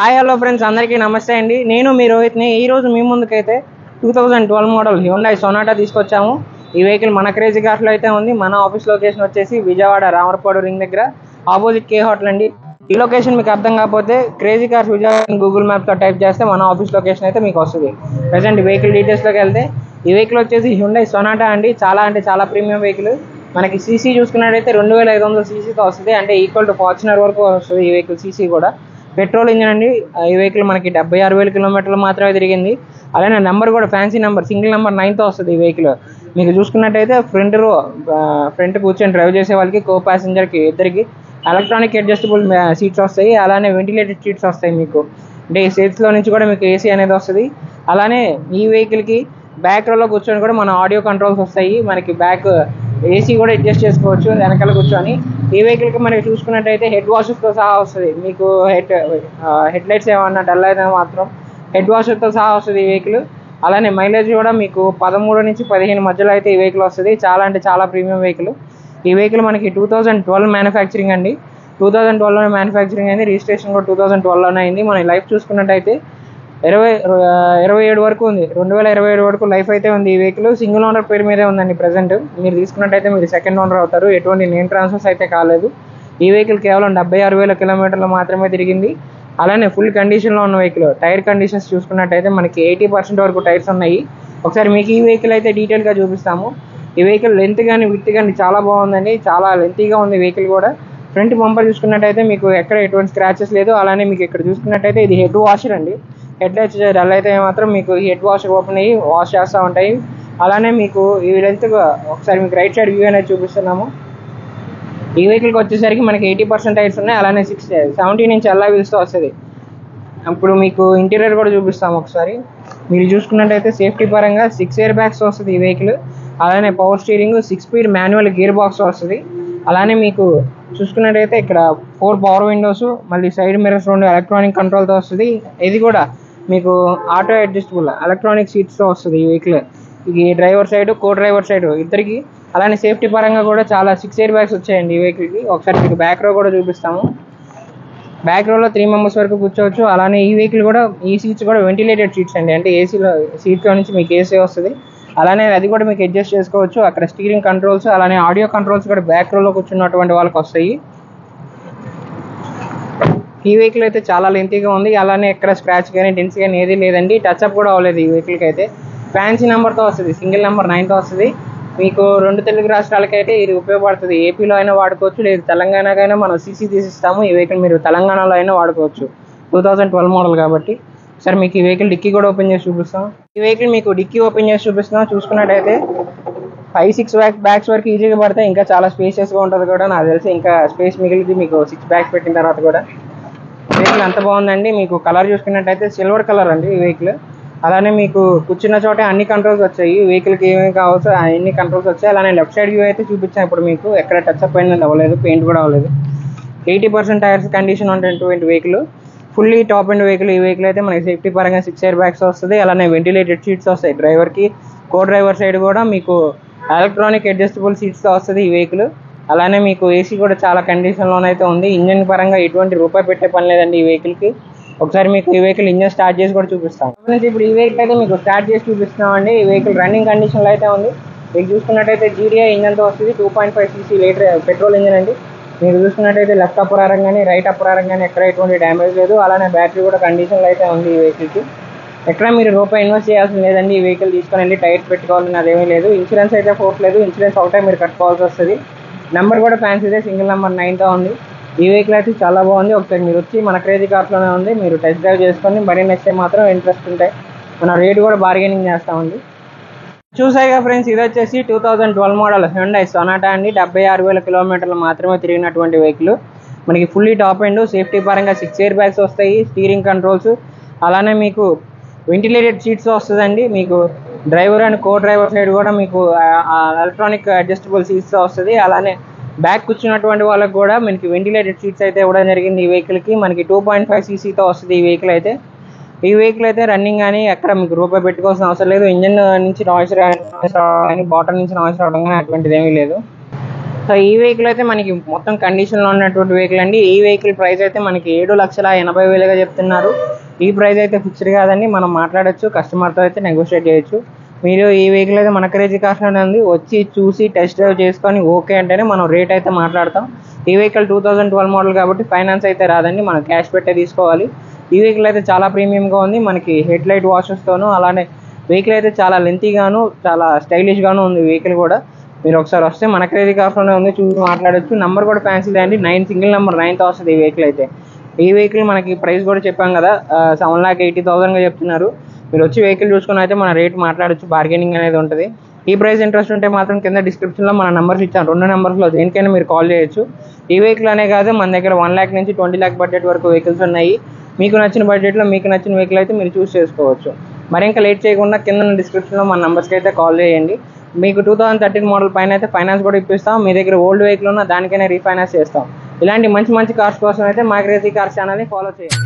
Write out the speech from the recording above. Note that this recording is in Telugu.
హాయ్ హలో ఫ్రెండ్స్, అందరికీ నమస్తే అండి. నేను మీ రోహిత్ని. ఈరోజు మీ ముందుకైతే 2012 మోడల్ హ్యుండై సొనాటా తీసుకొచ్చాము. ఈ వెహికల్ మన క్రేజీ కార్స్లో అయితే ఉంది. మన ఆఫీస్ లొకేషన్ వచ్చేసి విజయవాడ రామరపాడు రింగ్ దగ్గర ఆపోజిట్ కే హోటల్ అండి. ఈ లొకేషన్ మీకు అర్థం కాకపోతే క్రేజీ కార్స్ విజయవాడ గూగుల్ మ్యాప్తో టైప్ చేస్తే మన ఆఫీస్ లొకేషన్ అయితే మీకు వస్తుంది. ప్రజెంట్ వెహికల్ డీటెయిల్స్లోకి వెళ్తే ఈ వెహికల్ వచ్చేసి హ్యుండై సొనాటా అండి. చాలా ప్రీమియం వెహికల్. మనకి సీసీ చూసుకున్నట్టయితే 2500 సీసీతో వస్తుంది. అంటే ఈక్వల్ టు ఫార్చునర్ వరకు వస్తుంది ఈ వెహికల్ సీసీ కూడా. పెట్రోల్ ఇంజిన్ అండి. ఈ వెహికల్ మనకి 76,000 కిలోమీటర్లు మాత్రమే తిరిగింది. అలానే నెంబర్ కూడా ఫ్యాన్సీ నెంబర్, సింగిల్ నెంబర్ 9తో వస్తుంది ఈ వెహికల్. మీకు చూసుకున్నట్టయితే ఫ్రంట్ కూర్చొని డ్రైవ్ చేసే వాళ్ళకి, కో ప్యాసింజర్కి ఇద్దరికి ఎలక్ట్రానిక్ అడ్జస్టబుల్ సీట్స్ వస్తాయి. అలానే వెంటిలేటెడ్ సీట్స్ వస్తాయి మీకు. అంటే సీట్స్లో నుంచి కూడా మీకు ఏసీ అనేది వస్తుంది. అలానే ఈ వెహికల్కి బ్యాక్ రోలో కూర్చొని కూడా మన ఆడియో కంట్రోల్స్ వస్తాయి. మనకి బ్యాక్ ఏసీ కూడా అడ్జస్ట్ చేసుకోవచ్చు వెనకాల కూర్చొని. ఈ వెహికల్కి మనకి చూసుకున్నట్టయితే హెడ్ వాషర్తో సహా వస్తుంది. మీకు హెడ్ లైట్స్ ఏమన్నా డల్ అయితే మాత్రం హెడ్ వాషర్తో సహా వస్తుంది ఈ వెహికల్. అలానే మైలేజ్ కూడా మీకు 13 నుంచి 15 మధ్యలో అయితే ఈ వెహికల్ వస్తుంది. చాలా ప్రీమియం వెహికల్. ఈ వెహికల్ మనకి 2012 మ్యానుఫ్యాక్చరింగ్ అండి. 2012లో మ్యానుఫ్యాక్చరింగ్ అయింది. రిజిస్ట్రేషన్ కూడా 2012లోనే అయింది. మన లైఫ్ చూసుకున్నట్టయితే 27 వరకు ఉంది. 2027 వరకు లైఫ్ అయితే ఉంది. ఈ వెహికల్ సింగిల్ ఓనర్ పేరు మీదే ఉందండి. ప్రజెంట్ మీరు తీసుకున్నట్టయితే మీరు సెకండ్ ఓనర్ అవుతారు. ఎటువంటి నేమ్ ట్రాన్స్ఫర్స్ అయితే కాలేదు. ఈ వెహికల్ కేవలం 76,000 కిలోమీటర్లు మాత్రమే తిరిగింది. అలానే ఫుల్ కండిషన్లో ఉన్న వెహికల్. టైర్ కండిషన్స్ చూసుకున్నట్టయితే మనకి 80% వరకు టైర్స్ ఉన్నాయి. ఒకసారి మీకు ఈ వెహికల్ అయితే డీటెయిల్గా చూపిస్తాము. ఈ వెహికల్ లెంత్ కానీ విడ్త్ కానీ చాలా బాగుందండి. చాలా లెంతీగా ఉంది వెహికల్ కూడా. ఫ్రంట్ బంపర్ చూసుకున్నట్టయితే మీకు ఎక్కడ ఎటువంటి స్క్రాచెస్ లేదు. అలానే మీకు ఇక్కడ చూసుకున్నట్టయితే ఇది హెడ్ వాషర్ అండి. హెడ్ లైట్స్ డల్ అయితే మాత్రం మీకు ఈ హెడ్ వాషర్ ఓపెన్ అయ్యి వాష్ చేస్తూ ఉంటాయి. అలానే మీకు ఈ లెంత్గా ఒకసారి మీకు రైట్ సైడ్ వ్యూ అనేది చూపిస్తున్నాము. ఈ వెహికల్కి వచ్చేసరికి మనకి 80% టైర్స్ ఉన్నాయి. అలానే 17 ఇంచ్ అల్లాయ్ వీల్స్తో వస్తుంది. ఇప్పుడు మీకు ఇంటీరియర్ కూడా చూపిస్తాము ఒకసారి. మీరు చూసుకున్నట్టయితే సేఫ్టీ పరంగా 6 ఎయిర్ బ్యాగ్స్ వస్తుంది ఈ వెహికల్. అలానే power steering, 6 speed manual gear box వస్తుంది. అలానే మీకు చూసుకున్నట్టయితే ఇక్కడ 4 పవర్ విండోస్, మళ్ళీ సైడ్ మిర్రర్స్ 2 ఎలక్ట్రానిక్ కంట్రోల్తో వస్తుంది. ఇది కూడా మీకు ఆటో అడ్జస్టబుల్ ఎలక్ట్రానిక్ సీట్స్తో వస్తుంది ఈ వెహికల్. ఇది డ్రైవర్ సైడ్, కో డ్రైవర్ సైడ్ ఇద్దరికి. అలానే సేఫ్టీ పరంగా కూడా చాలా 6 ఎయిర్ బ్యాగ్స్ వచ్చాయండి ఈ వెహికల్కి. ఒకసారి మీకు బ్యాక్ రో కూడా చూపిస్తాము. బ్యాక్ రోలో 3 మెంబర్స్ వరకు కూర్చోవచ్చు. అలానే ఈ వెహికల్ కూడా ఈ సీట్స్ కూడా వెంటిలేటెడ్ సీట్స్ అండి. అంటే ఏసీలో సీట్లో నుంచి మీకు ఏసీ వస్తుంది. అలానే అది కూడా మీకు అడ్జస్ట్ చేసుకోవచ్చు. అక్కడ స్టీరింగ్ కంట్రోల్స్, అలానే ఆడియో కంట్రోల్స్ కూడా బ్యాక్ రోలో కూర్చున్నటువంటి వాళ్ళకి వస్తాయి. ఈ వెహికల్ అయితే చాలా లెంతీగా ఉంది. అలానే ఎక్కడ స్క్రాచ్ కానీ డెన్స్ కానీ ఏది లేదండి. టచ్అప్ కూడా అవ్వలేదు ఈ వెహికల్కి అయితే. ఫ్యాన్సీ నెంబర్తో వస్తుంది. సింగిల్ నెంబర్ 9తో వస్తుంది. మీకు 2 తెలుగు రాష్ట్రాలకైతే ఇది ఉపయోగపడుతుంది. ఏపీలో అయినా వాడుకోవచ్చు, లేదు తెలంగాణకైనా మనం సీసీ తీసిస్తాము. ఈ వెహికల్ మీరు తెలంగాణలో అయినా వాడుకోవచ్చు. 2012 మోడల్ కాబట్టి. సరే మీకు ఈ వెహికల్ డిక్కీ కూడా ఓపెన్ చేసి చూపిస్తాం. ఈ వెహికల్ మీకు డిక్కీ ఓపెన్ చేసి చూపిస్తున్నాం. చూసుకున్నట్టయితే 5-6 బ్యాగ్స్ వరకు ఈజీగా పడతాయి. ఇంకా చాలా స్పేషియస్గా ఉంటుంది కూడా. నాకు తెలిసి ఇంకా స్పేస్ మిగిలింది మీకు 6 బ్యాగ్స్ పెట్టిన తర్వాత కూడా. వెహికల్ అంత బాగుందండి. మీకు కలర్ చూసుకున్నట్టయితే సిల్వర్ కలర్ అండి ఈ వెహికల్. అలానే మీకు కూర్చున్న చోటే అన్ని కంట్రోల్స్ వచ్చాయి. వెహికల్కి ఏమేమి కావాల్సో అన్ని కంట్రోల్స్ వచ్చాయి. అలానే లెఫ్ట్ సైడ్ వ్యూ అయితే చూపించాను ఇప్పుడు మీకు. ఎక్కడ టచ్అప్ అయినది అవ్వలేదు, పెయింట్ కూడా అవ్వలేదు. 80% టైర్స్ కండిషన్ ఉన్నటువంటి vehicle. Fully top and vehicle. ఈ వెహికల్ అయితే మనకి సేఫ్టీ పరంగా 6 ఎయిర్ బ్యాగ్స్ వస్తుంది. అలానే వెంటిలేటెడ్ సీట్స్ వస్తాయి డ్రైవర్కి. కో డ్రైవర్ సైడ్ కూడా మీకు ఎలక్ట్రానిక్ అడ్జస్టబుల్ సీట్స్తో వస్తుంది ఈ వెహికల్. అలానే మీకు ఏసీ కూడా చాలా కండిషన్లోనైతే ఉంది. ఇంజన్ పరంగా ఎటువంటి రూపాయి పెట్టే పని లేదండి ఈ వెహికల్కి. ఒకసారి మీకు ఈ వెహికల్ ఇంజన్ స్టార్ట్ చేసి కూడా చూపిస్తాం. ఇప్పుడు ఈ వెహికల్ అయితే మీకు స్టార్ట్ చేసి చూపిస్తున్నామండి. ఈ వెహికల్ రన్నింగ్ కండిషన్లో అయితే ఉంది. మీకు చూసుకున్నట్టయితే GDI ఇంజన్తో వస్తుంది. 2.5 cc లీటర్ పెట్రోల్ ఇంజన్ అండి. మీరు చూసుకున్నట్టయితే లెఫ్ట్ అప్పరారం కానీ రైట్ అప్పరారం కానీ ఎక్కడ ఎటువంటి డ్యామేజ్ లేదు. అలానే బ్యాటరీ కూడా కండిషన్లో అయితే ఉంది ఈ వెహికల్కి. ఎక్కడ మీరు రూపాయి ఇన్వెస్ట్ చేయాల్సింది లేదండి. ఈ వెహికల్ తీసుకొని వెళ్ళి టైర్స్ పెట్టుకోవాలని అదేమీ లేదు. ఇన్సూరెన్స్ అయితే పోవట్లేదు. ఇన్సూరెన్స్ ఒకటే మీరు కట్టుకోవాల్సి వస్తుంది. నెంబర్ కూడా ఫ్యాన్సీదే, సింగిల్ నెంబర్ 9తో ఉంది. ఈ వెహికల్ అయితే చాలా బాగుంది. ఒకసారి మీరు వచ్చి మన క్రేజీ కార్స్లోనే ఉంది. మీరు టెస్ట్ డ్రైవ్ చేసుకొని మరీ నెక్స్ట్ మాత్రం ఇంట్రెస్ట్ ఉంటాయి. మన రేట్ కూడా బార్గెనింగ్ చేస్తామండి. చూసాయిగా ఫ్రెండ్స్, ఇది వచ్చేసి 2012 మోడల్ హ్యుండై సొనాటా అండి. 76,000 కిలోమీటర్లు మాత్రమే తిరిగినటువంటి వెహికల్. మనకి ఫుల్లీ టాప్ అండ్ సేఫ్టీ పరంగా 6 ఎయిర్ బ్యాగ్స్ వస్తాయి, స్టీరింగ్ కంట్రోల్స్, అలానే మీకు వెంటిలేటెడ్ సీట్స్ వస్తుందండి. మీకు driver and co driver side కూడా మీకు ఎలక్ట్రానిక్ అడ్జస్టబుల్ సీట్స్ వస్తుంది. అలానే బ్యాక్ కూర్చున్నటువంటి వాళ్ళకి కూడా మనకి వెంటిలేటెడ్ సీట్స్ అయితే ఇవ్వడం జరిగింది ఈ వెహికల్కి. మనకి 2.5 cc వస్తుంది ఈ వెహికల్ అయితే. ఈ వెహికల్ అయితే రన్నింగ్ కానీ ఎక్కడ మీకు రూపాయి పెట్టుకోవాల్సిన అవసరం లేదు. ఇంజన్ నుంచి నాయిస్ కానీ బాటమ్ నుంచి నాయిస్ రావడం కానీ అటువంటిది ఏమీ లేదు. సో ఈ వెహికల్ అయితే మనకి మొత్తం కండిషన్లో ఉన్నటువంటి వెహికల్ అండి. ఈ వెహికల్ ప్రైస్ అయితే మనకి 7,80,000గా చెప్తున్నారు. ఈ ప్రైస్ అయితే ఫిక్స్డ్ కాదండి, మనం మాట్లాడచ్చు, కస్టమర్తో అయితే నెగోషియేట్ చేయొచ్చు. మీరు ఈ వెహికల్ అయితే మన క్రేజీ కార్స్లోనే ఉంది, వచ్చి చూసి టెస్ట్ డ్రైవ్ చేసుకొని ఓకే అంటేనే మనం రేట్ అయితే మాట్లాడతాం. ఈ వెహికల్ 2012 మోడల్ కాబట్టి ఫైనాన్స్ అయితే రాదండి, మనం క్యాష్ పెట్టే తీసుకోవాలి. ఈ వెహికల్ అయితే చాలా ప్రీమియంగా ఉంది, మనకి హెడ్ లైట్ వాషెస్తోనూ, అలానే వెహికల్ అయితే చాలా లెంతీగాను చాలా స్టైలిష్గాను ఉంది వెహికల్ కూడా. మీరు ఒకసారి వస్తే మన క్రేజీ కార్స్లోనే ఉంది, చూసి మాట్లాడచ్చు. నెంబర్ కూడా ఫ్యాన్సీదే అండి, 9 వస్తుంది ఈ వెహికల్ అయితే. ఈ వెహికల్ మనకి ప్రైస్ కూడా చెప్పాం కదా, 7,80,000గా చెప్తున్నారు. మీరు వచ్చి వెహికల్ చూసుకుని అయితే మన రేట్ మాట్లాడచ్చు, బార్గెనింగ్ అనేది ఉంటుంది. ఈ ప్రైస్ ఇంట్రెస్ట్ ఉంటే మాత్రం కింద డిస్క్రిప్షన్లో మన నెంబర్స్ ఇచ్చాను, 2 నెంబర్స్లో దేనికైనా మీరు కాల్ చేయొచ్చు. ఈ వెహికల్ అనే కాదు, మన దగ్గర 1 lakh నుంచి 20 lakh బడ్జెట్ వరకు వెహికల్స్ ఉన్నాయి. మీకు నచ్చిన బడ్జెట్లో మీకు నచ్చిన వెహికల్ అయితే మీరు చూస్ చేసుకోవచ్చు. మరి ఇంకా లేట్ చేయకుండా కింద డిస్క్రిప్షన్లో మన నెంబర్స్కి అయితే కాల్ చేయండి. మీకు 2013 మోడల్ పైన అయితే ఫైనాన్స్ కూడా ఇప్పిస్తాం. మీ దగ్గర ఓల్డ్ వెహికల్ ఉన్నా దానికైనా రీఫైనాన్స్ చేస్తాం. ఇలాంటి మంచి మంచి కార్స్ కోసం అయితే మా క్రేజీ కార్స్ ఛానల్ని ఫాలో చేయండి.